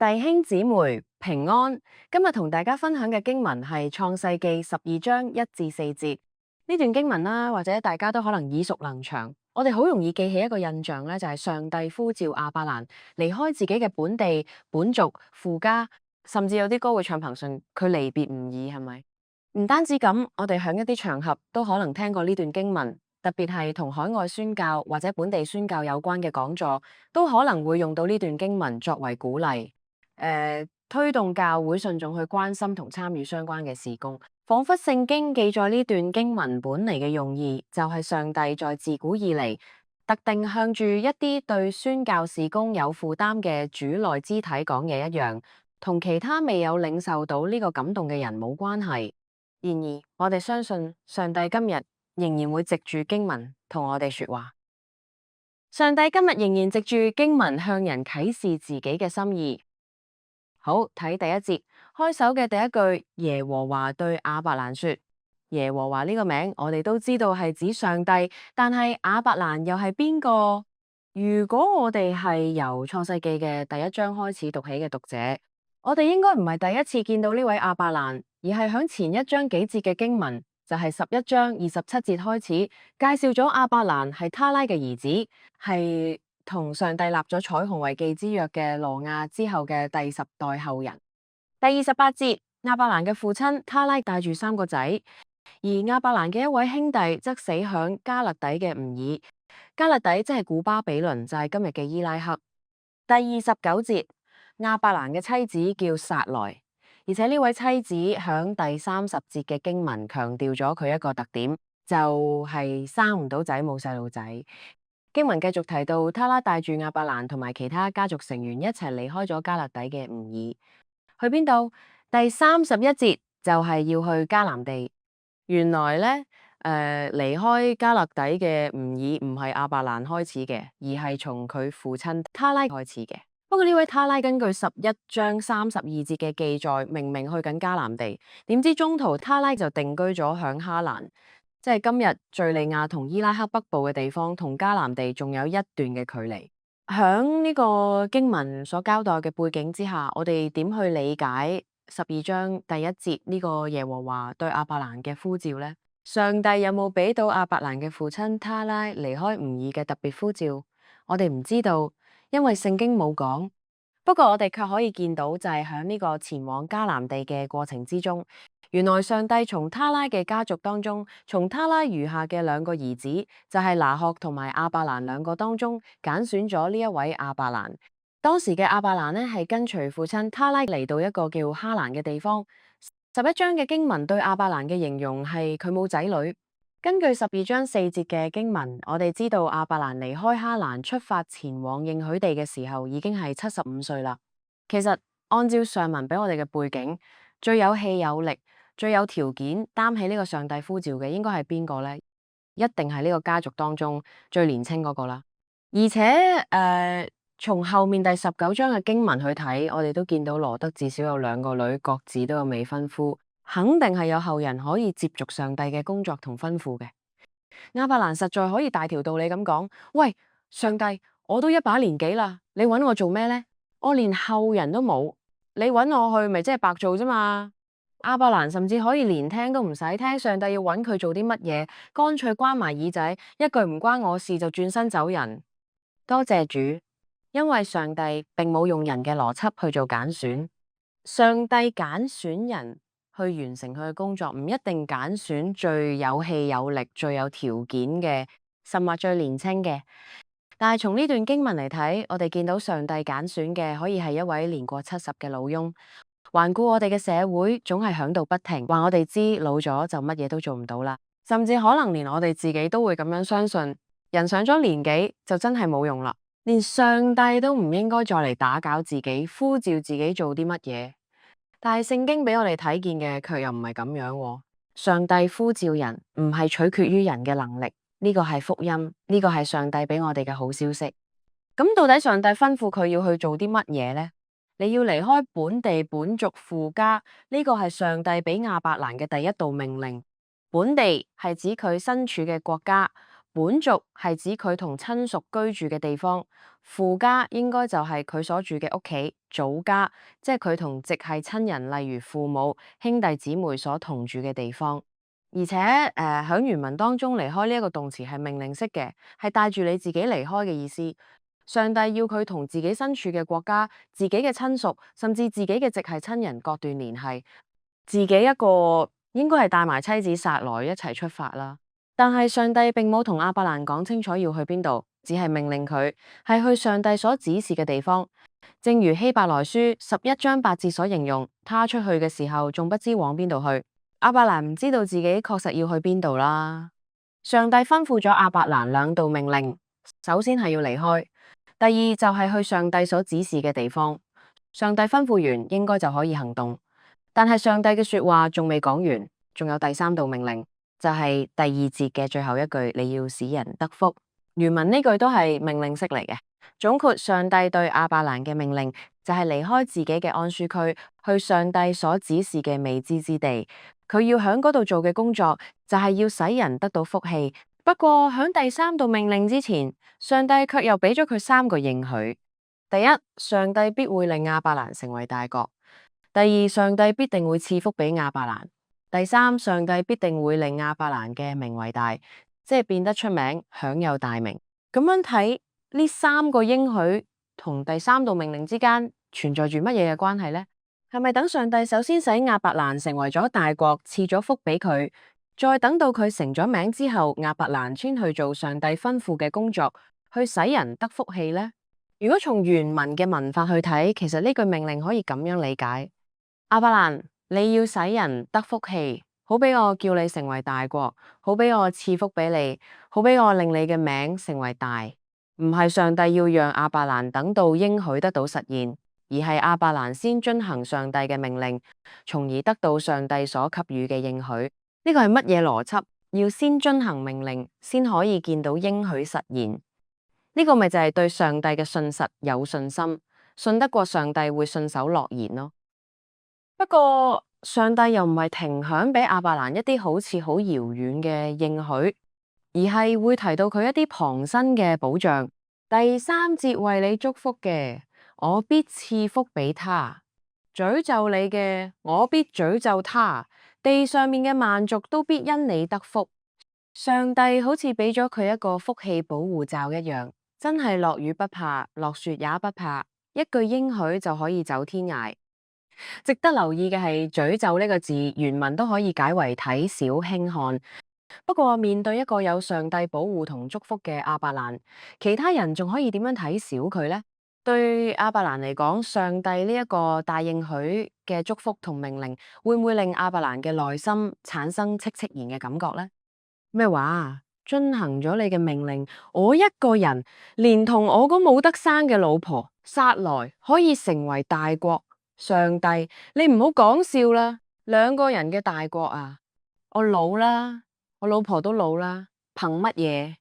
弟兄姊妹平安，今日同大家分享嘅經文係創世記12章1至4節。呢段經文啦，或者大家都可能耳熟能詳。我哋好容易記起一個印象咧，就係上帝呼召亞伯蘭離開自己嘅本地本族父家，甚至有啲歌會唱憑信佢離別唔易，係咪？唔單止咁，我哋喺一啲場合都可能聽過呢段經文，特別係同海外宣教或者本地宣教有關嘅講座，都可能會用到呢段經文作為鼓勵。推動教會信眾去關心同參與相關嘅事工，仿佛聖經記載呢段經文本嚟嘅用意，就係上帝在自古以嚟特定向住一啲對宣教事工有負擔嘅主內肢體講嘢一樣，同其他未有領受到呢個感動嘅人冇關係。然而，我哋相信上帝今日仍然會藉住經文同我哋說話。上帝今日仍然藉住經文向人啟示自己嘅心意。好，睇第一節，開首嘅第一句，耶和華對亞伯蘭說。耶和華呢個名我哋都知道係指上帝，但係亞伯蘭又係邊個？如果我哋係由創世記嘅第一章開始讀起嘅讀者，我哋應該唔係第一次見到呢位亞伯蘭，而係響前一章幾節嘅經文，就係11章27節開始介紹咗亞伯蘭係他拉嘅兒子，係同上帝立咗彩虹為記之約嘅挪亞之後嘅第10代後人。第28節，亞伯蘭嘅父親他拉帶住3個仔，而亞伯蘭嘅一位兄弟則死響加勒底嘅吾爾。加勒底即係古巴比倫，就係今日嘅伊拉克。第29節，亞伯蘭嘅妻子叫撒萊，而且呢位妻子響第30節嘅經文強調咗佢一個特點，就係生唔到仔，冇細路仔。經文繼續提到，他拉帶住亞伯蘭同埋其他家族成員一齊離開咗加勒底嘅吾爾，去邊度？第31節就係要去迦南地。原來咧，離開加勒底嘅吾爾唔係亞伯蘭開始嘅，而係從佢父親他拉開始嘅。不過呢位他拉根據11章32節嘅記載，明明去緊迦南地，點知中途他拉就定居咗響哈蘭。即係今日敘利亞同伊拉克北部嘅地方，同迦南地仲有一段嘅距離。響呢個經文所交代嘅背景之下，我哋點去理解12章第1節呢個耶和華對亞伯蘭嘅呼召呢？上帝有冇俾到亞伯蘭嘅父親他拉離開吾爾嘅特別呼召？我哋唔知道，因為聖經冇講。不過我哋卻可以見到，就係響呢個前往迦南地嘅過程之中，原來上帝從他拉嘅家族當中，從他拉餘下嘅2個兒子，就係拿鶴同埋亞伯蘭2個當中揀選咗呢一位亞伯蘭。當時嘅亞伯蘭呢，係跟隨父親他拉嚟到一個叫哈蘭嘅地方。11章嘅經文對亞伯蘭嘅形容係佢冇仔女。根據12章4節嘅經文，我哋知道亞伯蘭離開哈蘭出發前往應許地嘅時候已經係75歲啦。其實按照上文俾我哋嘅背景，最有氣有力、最有條件擔起呢個上帝呼召嘅應該係邊個呢？一定係呢個家族當中最年輕嗰個啦。而且從後面第19章嘅經文去睇，我哋都見到羅德至少有2個女，各自都有未婚夫。肯定係有後人可以接續上帝嘅工作同吩咐嘅。亞伯蘭實在可以大條道理咁講，喂，上帝，我都一把年紀啦，你揾我做咩呢？我連後人都冇，你揾我去咪即係白做啫嘛。亞伯蘭甚至可以連聽都唔使聽，上帝要揾佢做啲乜嘢，乾脆關埋耳仔，一句唔關我事就轉身走人。多謝主，因為上帝並冇用人嘅邏輯去做揀選，上帝揀選人去完成佢嘅工作，唔一定揀選最有氣有力、最有條件嘅，甚或最年輕嘅。但係從呢段經文嚟睇，我哋見到上帝揀選嘅可以係一位年過70嘅老翁。環顧我哋嘅社會，總係響度不停，話我哋知老咗就乜嘢都做唔到啦。甚至可能連我哋自己都會咁樣相信，人上咗年紀就真係冇用啦。連上帝都唔應該再嚟打攪自己，呼召自己做啲乜嘢。但係聖經俾我哋睇見嘅，卻又唔係咁樣喎。上帝呼召人，唔係取決於人嘅能力，呢個係福音，呢個係上帝俾我哋嘅好消息。咁到底上帝吩咐佢要去做啲乜嘢呢？你要離開本地本族父家，呢個係上帝俾亞伯蘭嘅第1道命令。本地係指佢身處嘅國家，本族係指佢同親屬居住嘅地方，父家應該就係佢所住嘅屋企，祖家即係佢同直系親人，例如父母、兄弟姊妹所同住嘅地方。而且喺原文當中，離開呢一個動詞係命令式嘅，係帶住你自己離開嘅意思。上帝要佢同自己身處嘅國家、自己嘅親屬，甚至自己嘅直系親人割斷聯繫，自己一個應該係帶埋妻子撒萊一齊出發啦。但係上帝並冇同亞伯蘭講清楚要去邊度，只係命令佢係去上帝所指示嘅地方。正如希伯來書11章8節所形容，他出去嘅時候仲不知往邊度去。亞伯蘭唔知道自己確實要去邊度啦。上帝吩咐咗亞伯蘭兩道命令，首先係要離開，第二就係去上帝所指示嘅地方。上帝吩咐完，應該就可以行動。但係上帝嘅說話仲未講完，仲有第三道命令，就係第二節嘅最後一句，你要使人得福。原文呢句都係命令式嚟嘅。總括上帝對亞伯蘭嘅命令，就係離開自己嘅安舒區，去上帝所指示嘅未知之地。佢要喺嗰度做嘅工作，就係要使人得到福氣。不過喺第三道命令之前，上帝卻又俾咗佢三個應許。第一，上帝必會令亞伯蘭成為大國；第二，上帝必定會賜福俾亞伯蘭；第三，上帝必定會令亞伯蘭嘅名為大，即係變得出名，享有大名。咁樣睇，呢三個應許同第三道命令之間存在住乜嘢嘅關係呢？係咪等上帝首先使亞伯蘭成為咗大國，賜咗福俾佢，再等到佢成咗名之後，亞伯蘭先去做上帝吩咐嘅工作，去使人得福氣呢？如果從原文嘅文法去睇，其實呢句命令可以咁樣理解：亞伯蘭，你要使人得福氣，好俾我叫你成為大國，好俾我賜福俾你，好俾我令你嘅名成為大。唔係上帝要讓亞伯蘭等到應許得到實現，而係亞伯蘭先遵行上帝嘅命令，從而得到上帝所給予嘅應許。呢個係乜嘢邏輯？要先遵行命令，先可以見到應許實現。呢個咪就係對上帝嘅信實有信心，信得過上帝會信守諾言咯。不過上帝又唔係停響俾亞伯蘭一啲好似好遙遠嘅應許，而係會提到佢一啲旁身嘅保障。第三節，為你祝福嘅，我必賜福俾他；詛咒你嘅，我必詛咒他。地上面嘅萬族都必因你得福。上帝好似俾咗佢一個福氣保護罩一樣，真係落雨不怕，落雪也不怕，一句應許就可以走天涯。值得留意嘅係，詛咒呢個字原文都可以解為睇小輕看。不過面對一個有上帝保護同祝福嘅亞伯蘭，其他人仲可以點樣睇小佢呢？對亞伯蘭嚟講，上帝呢一個大應許嘅祝福同命令，會唔會令亞伯蘭嘅內心產生戚戚然嘅感覺呢？咩話？遵行咗你嘅命令，我一個人連同我嗰冇得生嘅老婆撒萊可以成為大國。上帝，你唔好講笑啦！兩個人嘅大國啊，我老啦，我老婆都老啦，憑乜嘢？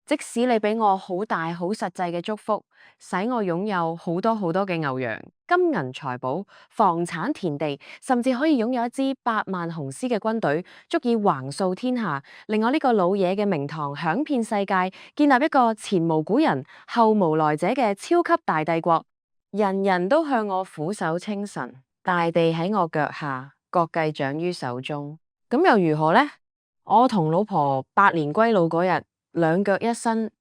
即使你俾我好大好實際嘅祝福，使我擁有好多好多嘅牛羊、金銀財寶、房產田地，甚至可以擁有一支8萬雄師嘅軍隊，足以橫掃天下，令我呢個老嘢嘅名堂響遍世界，建立一個前無古人後無來者嘅超級大帝國，人人都向我俯首稱臣，大地喺我腳下，國計掌於手中。咁又如何呢？我同老婆百年歸老嗰日，兩腳一伸，呢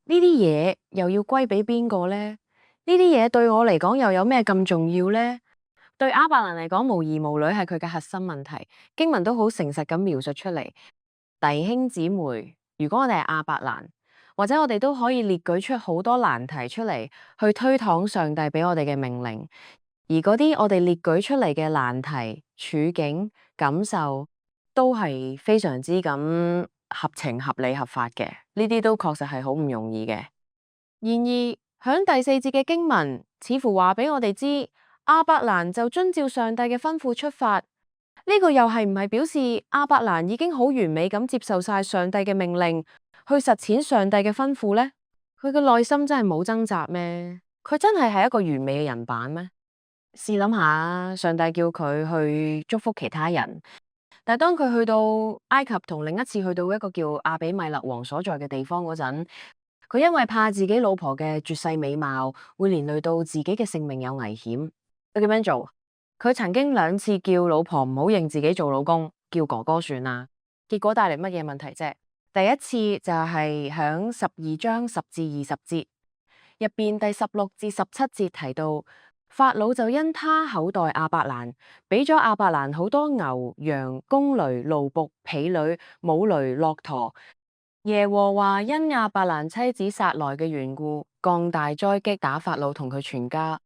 啲嘢又要歸俾邊個呢？呢啲嘢對我嚟講又有咩咁重要呢？對亞伯蘭嚟講，無兒無女係佢嘅核心問題。經文都好誠實咁描述出嚟。弟兄姊妹，如果我哋係亞伯蘭，或者我哋都可以列舉出好多難題出嚟，去推搪上帝俾我哋嘅命令。而嗰啲我哋列舉出嚟嘅難題、處境、感受，都係非常之咁合情、合理、合法嘅。呢啲都確實係好唔容易嘅。然而，響第四節嘅經文，似乎話俾我哋知，亞伯蘭就遵照上帝嘅吩咐出發。呢個又係唔係表示亞伯蘭已經好完美咁接受晒上帝嘅命令，去實踐上帝嘅吩咐呢？佢嘅內心真係冇掙扎咩？佢真係一個完美嘅人版咩？試諗下，上帝叫佢去祝福其他人，但係當佢去到埃及同另一次去到一個叫亞比米勒王所在嘅地方嗰陣，佢因為怕自己老婆嘅絕世美貌會連累到自己嘅性命有危險，佢點樣做？佢曾經2次叫老婆唔好認自己做老公，叫哥哥算啦。結果帶嚟乜嘢問題啫？第一次就係響12章10至20節入邊，第16至17節提到，法老就因他厚待亞伯蘭，俾咗亞伯蘭好多牛羊、公驢、奴僕、婢女、母驢、駱駝。耶和華因亞伯蘭妻子撒萊嘅緣故，降大災擊打法老同佢全家。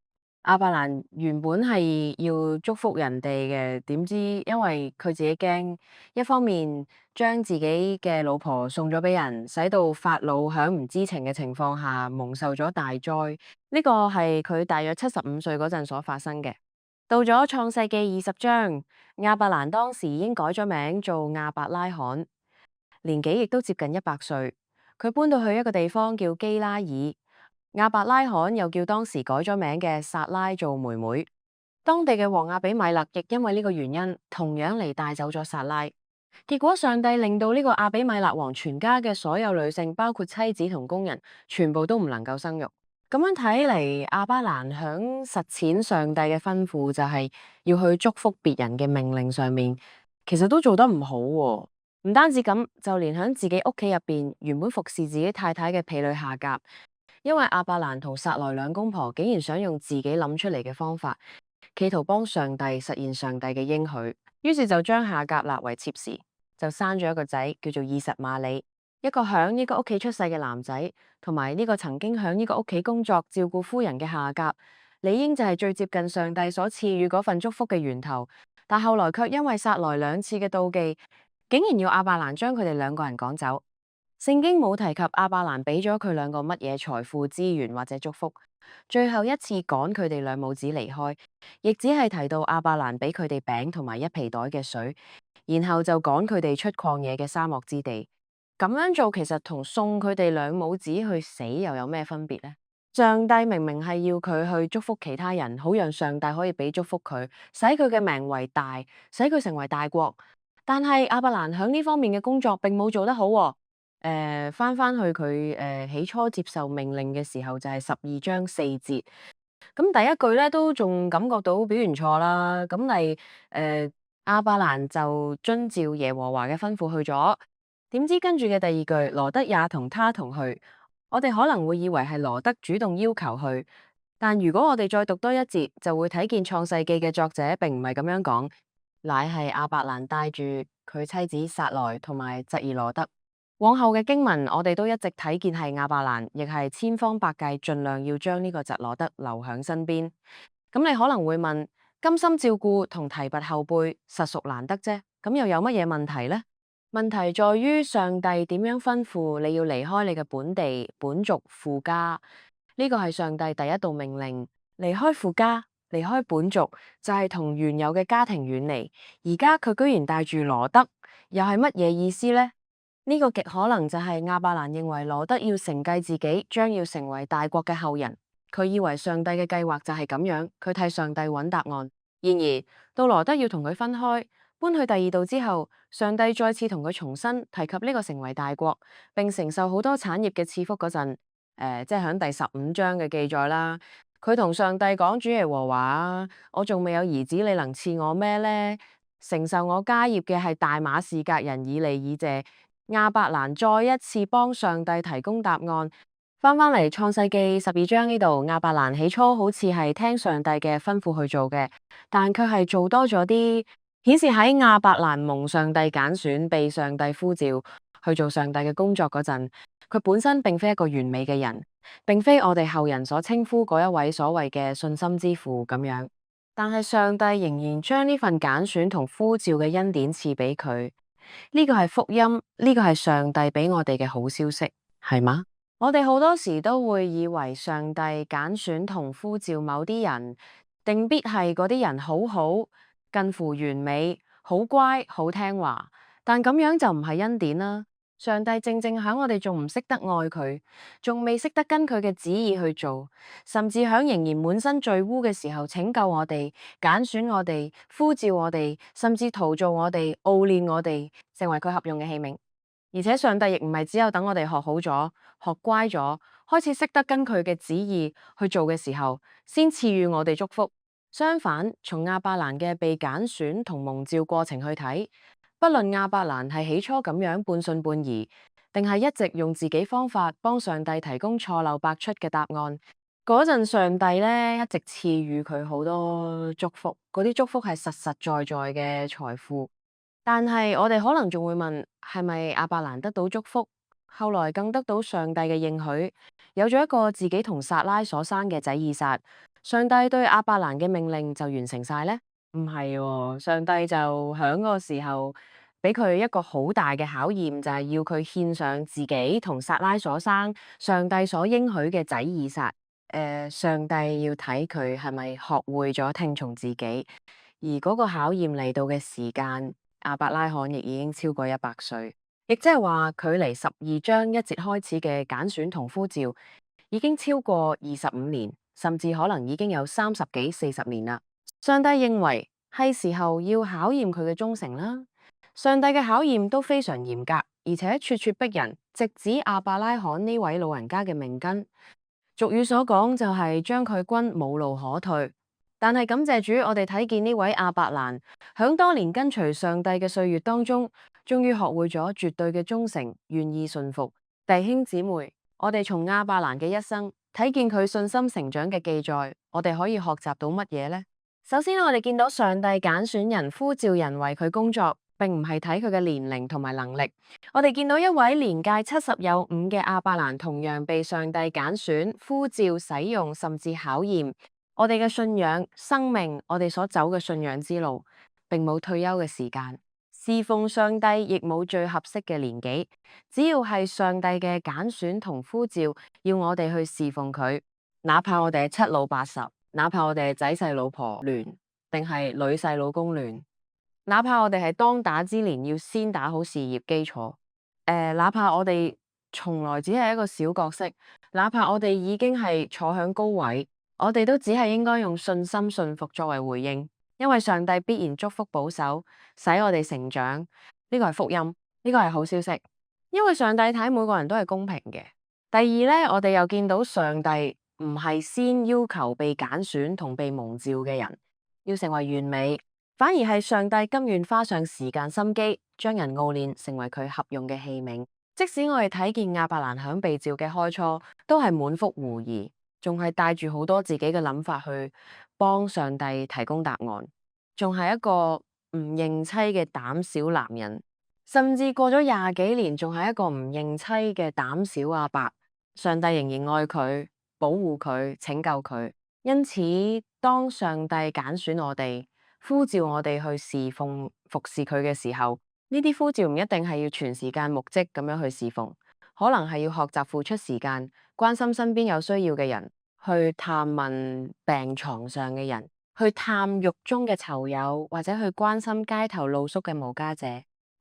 亞伯蘭原本係要祝福人哋嘅，點知因為佢自己驚，一方面將自己嘅老婆送咗俾人，使到法老響唔知情嘅情況下蒙受咗大災。呢個係佢大約75歲嗰陣所發生嘅。到咗創世記20章，亞伯蘭當時已經改咗名做亞伯拉罕。年紀亦都接近100歲，佢搬到去一個地方叫基拉耳。亞伯拉罕又叫當時改咗名嘅撒拉做妹妹。當地嘅王亞比米勒亦因為呢個原因，同樣嚟帶走咗撒拉。結果上帝令到呢個亞比米勒王全家嘅所有女性，包括妻子同工人，全部都唔能夠生育。咁樣睇嚟，亞伯蘭響實踐上帝嘅吩咐，就係要去祝福別人嘅命令上面，其實都做得唔好喎。唔單止咁，就連喺自己屋企入邊，原本服侍自己太太嘅婢女夏甲，因為亞伯蘭同撒萊兩公婆竟然想用自己諗出嚟嘅方法，企圖幫上帝實現上帝嘅應許，於是就將夏甲立為妾侍，就生咗一個仔叫做以實瑪利，一個響呢個屋企出世嘅男仔，同埋呢個曾經響呢個屋企工作照顧夫人嘅夏甲，理應就係最接近上帝所賜予嗰份祝福嘅源頭，但後來卻因為撒萊2次嘅妒忌，竟然要亞伯蘭將佢哋2個人趕走。聖經冇提及亞伯蘭俾咗佢2個乜嘢財富資源或者祝福。最後一次趕佢哋2母子離開，亦只係提到亞伯蘭俾佢哋餅同埋1皮袋嘅水，然後就趕佢哋出曠野嘅沙漠之地。咁樣做其實同送佢哋2母子去死又有咩分別呢？上帝明明係要佢去祝福其他人，好讓上帝可以俾祝福佢，使佢嘅名為大，使佢成為大國。但係亞伯蘭響呢方面嘅工作並冇做得好喎。翻去佢起初接受命令嘅時候就係12章4節。咁第一句咧都仲感覺到表現錯啦。咁亞伯蘭就遵照耶和華嘅吩咐去咗。點知跟住嘅第二句，羅得也同他同去。我哋可能會以為係羅得主動要求去，但如果我哋再讀多一節，就會睇見創世記嘅作者並唔係咁樣講。乃係亞伯蘭帶住佢妻子撒萊同埋侄兒羅得。往後嘅經文，我哋都一直睇見係亞伯蘭，亦係千方百計盡量要將呢個侄羅得留喺身邊。咁你可能會問，甘心照顧同提拔後輩，實屬難得啫。咁又有乜嘢問題呢？問題在於上帝點樣吩咐你要離開你嘅本地、本族、父家。呢個係上帝第一道命令，離開父家。離開本族就係同原有嘅家庭遠離，而家佢居然帶住羅得，又係乜嘢意思呢？呢個極可能就係亞伯蘭認為羅得要承繼自己，將要成為大國嘅後人。佢以為上帝嘅計劃就係咁樣，佢替上帝揾答案。然而到羅得要同佢分開，搬去第2度之後，上帝再次同佢重新提及呢個成為大國，並承受好多產業嘅賜福嗰陣，即係喺第15章嘅記載啦。佢同上帝講：主耶和華，我仲未有兒子，你能賜我咩呢？承受我家業嘅係大馬士革人以利以謝。亞伯蘭再一次幫上帝提供答案。翻嚟創世記12章呢度，亞伯蘭起初好似係聽上帝嘅吩咐去做嘅，但卻係做多咗啲，顯示喺亞伯蘭蒙上帝揀選，被上帝呼召去做上帝嘅工作嗰陣，佢本身並非一個完美嘅人。並非我哋後人所稱呼嗰一位所謂嘅信心之父咁樣，但係上帝仍然將呢份揀選同呼召嘅恩典賜俾佢。呢個係福音，呢個係上帝俾我哋嘅好消息，係嗎？我哋好多時都會以為上帝揀選同呼召某啲人，定必係嗰啲人好好，近乎完美，好乖，好聽話，但咁樣就唔係恩典啦。上帝正正響我哋仲唔識得愛佢，仲未識得跟佢嘅旨意去做，甚至響仍然滿身罪污嘅時候拯救我哋、揀選我哋、呼召我哋，甚至陶造我哋、熬練我哋，成為佢合用嘅器皿。而且上帝亦唔係只有等我哋學好咗、學乖咗，開始識得跟佢嘅旨意去做嘅時候，先賜予我哋祝福。相反，從亞伯蘭嘅被揀選同蒙召過程去睇，不論亞伯蘭係起初咁樣半信半疑，定係一直用自己方法幫上帝提供錯漏百出嘅答案，嗰陣上帝咧一直賜予佢好多祝福，嗰啲祝福係實實在在嘅財富。但係我哋可能仲會問，係咪亞伯蘭得到祝福，後來更得到上帝嘅應許，有咗一個自己同撒拉所生嘅仔以撒，上帝對亞伯蘭嘅命令就完成晒呢？唔係喎，上帝就響嗰個時候俾佢一個好大嘅考驗，就係要佢獻上自己同撒拉所生上帝所應許嘅仔以撒。上帝要睇佢係咪學會咗聽從自己，而嗰個考驗嚟到嘅時間，亞伯拉罕亦已經超過100歲，亦即係話距離12章1節開始嘅揀選同呼召，已經超過25年，甚至可能已經有30幾40年啦。上帝認為係時候要考驗佢嘅忠誠啦。上帝嘅考驗都非常嚴格，而且咄咄逼人，直指亞伯拉罕呢位老人家嘅命根。俗語所講就係將佢君冇路可退，但係感謝主，我哋睇見呢位亞伯蘭響多年跟隨上帝嘅歲月當中，終於學會咗絕對嘅忠誠，願意順服。弟兄姊妹，我哋從亞伯蘭嘅一生睇見佢信心成長嘅記載，我哋可以學習到乜嘢呢？首先，我哋見到上帝揀選人、呼召人為佢工作，並唔係睇佢嘅年齡同埋能力。我哋見到一位年屆70有5嘅亞伯蘭，同樣被上帝揀選、呼召、使用，甚至考驗。我哋嘅信仰、生命，我哋所走嘅信仰之路，並冇退休嘅時間。侍奉上帝亦冇最合適嘅年紀，只要係上帝嘅揀選同呼召，要我哋去侍奉佢，哪怕我哋係7老80，哪怕我哋係仔細老婆亂，定係女婿老公亂，哪怕我哋係當打之年，要先打好事業基礎，哪怕我哋從來只係一個小角色，哪怕我哋已經係坐響高位，我哋都只係應該用信心信服作為回應，因為上帝必然祝福保守，使我哋成長。呢個係福音，呢個係好消息，因為上帝睇每個人都係公平嘅。第二咧，我哋又見到上帝唔係先要求被揀選同被蒙召嘅人要成為完美，反而係上帝甘願花上時間心機，將人熬練成為佢合用嘅器皿。即使我哋睇見亞伯蘭響被召嘅開初都係滿腹狐疑，仲係帶住好多自己嘅諗法去幫上帝提供答案，仲係一個唔認妻嘅膽小男人，甚至過咗20幾年，仲係一個唔認妻嘅膽小阿伯。上帝仍然愛佢，保護佢，拯救佢。因此，當上帝揀選我哋，呼召我哋去侍奉服侍佢嘅時候，呢啲呼召唔一定係要全時間牧職咁樣去侍奉，可能係要學習付出時間，關心身邊有需要嘅人，去探問病床上嘅人，去探獄中嘅囚友，或者去關心街頭露宿嘅無家者。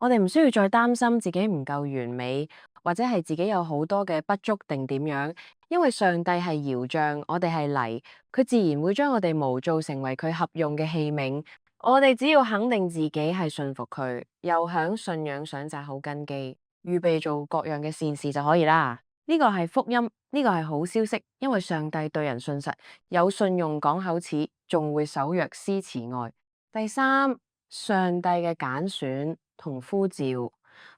我哋唔需要再擔心自己唔夠完美，或者係自己有好多嘅不足定點樣，因為上帝係窯匠，我哋係泥，佢自然會將我哋模造成為佢合用嘅器皿。我哋只要肯定自己係信服佢，又響信仰上紮好根基，預備做各樣嘅善事就可以啦。呢個係福音，呢個係好消息，因為上帝對人信實，有信用講口齒，仲會守約施慈愛。第三，上帝嘅揀選同呼召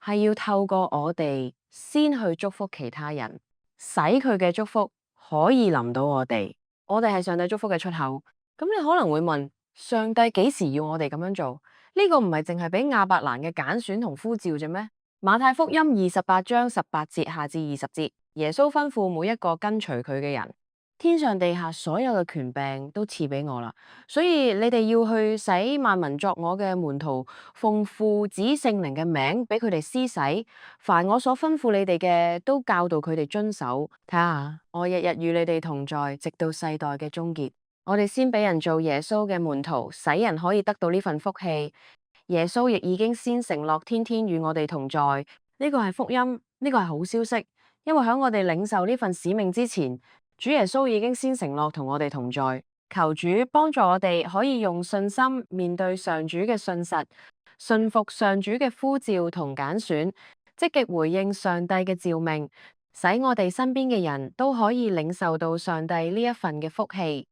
係要透過我哋先去祝福其他人，使佢嘅祝福可以臨到我哋。我哋係上帝祝福嘅出口。咁你可能會問，上帝幾時要我哋咁樣做？呢個唔係淨係俾亞伯蘭嘅揀選同呼召啫咩？馬太福音28章18節下至20節，耶穌吩咐每一個跟隨佢嘅人，天上地下所有嘅權柄都賜俾我啦，所以你哋要去使萬民作我嘅門徒，奉父子聖靈嘅名俾佢哋施洗，凡我所吩咐你哋嘅都教導佢哋遵守。睇下，我日日與你哋同在，直到世代嘅終結。我哋先俾人做耶穌嘅門徒，使人可以得到呢份福氣。耶穌亦已經先承諾天天與我哋同在，呢個係福音，呢個係好消息，因為喺我哋領受呢份使命之前，主耶穌已經先承諾同我哋同在。求主幫助我哋可以用信心面對上主嘅信實，信服上主嘅呼召同揀選，積極回應上帝嘅召命，使我哋身邊嘅人都可以領受到上帝呢一份嘅福氣。